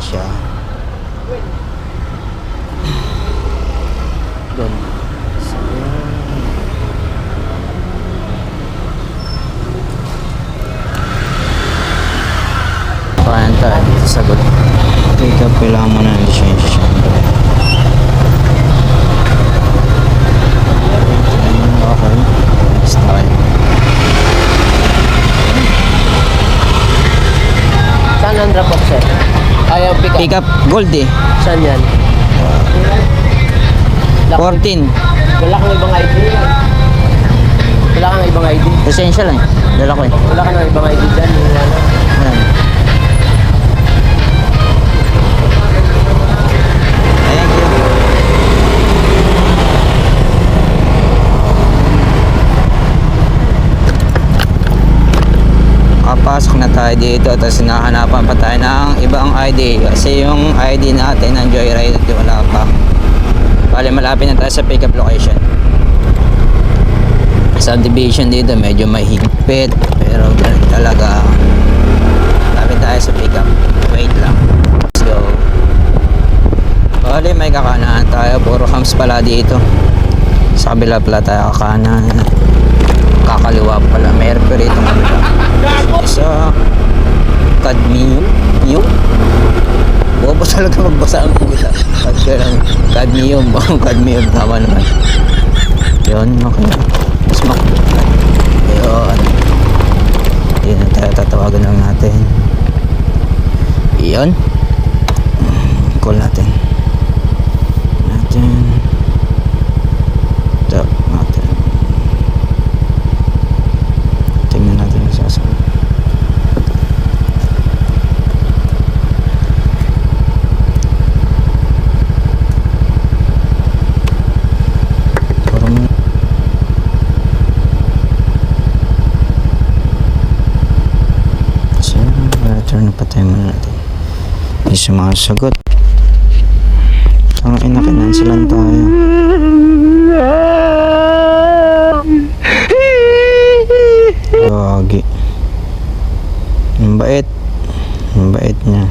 lisensya. Doon. So, paano tayo dito sa gulo? Dito kailangan mo na ng lisensya syempre. Okay. Next tayo. Saan ang drop off, sir? Ayaw pick up. Pick up gold eh. Saan yan? 14. Wala kang ibang ID. Wala kang ibang ID. Essential eh. Dala ko eh. Wala kang ibang ID dyan. Yung ano. Ayan. Thank you. Kapasok na tayo dito, tapos hinahanapan pa tayo ng ibang ID kasi yung ID natin ng Joyride wala pa. Bale malapit na tayo sa pickup location. Subdivision dito medyo mahigpit pero ganun talaga. Malapit tayo sa pickup. Wait lang. Let's go. Bale may kakanan tayo, puro hams pala dito. Sa kabila pala tayo kakanan, kakaliwa pala mercury itong kabila. Isa cadmium bobo talaga magbasa ang kabila. Cadmium cadmium tama naman yun. Okay, smoke yun. Yun na tayo, tatawagan lang natin yun. Call natin tap natin, tingnan natin ang sasagot. Turn na patay muna natin. Hindi sumasagot. Tangin na, kinansilan tayo. Gagi. Ang bait. Ang bait niya.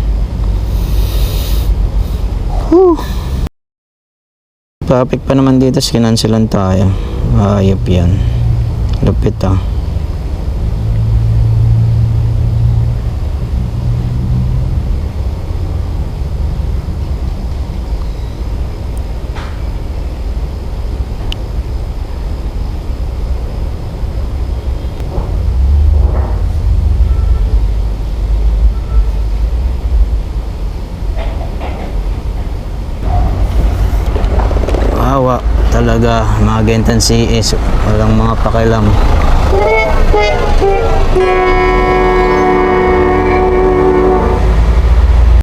Traffic pa naman dito, kinansilan tayo. Ayop yan. Lupit ah. Hawa talaga mga Gentan CS, walang mga pakialam.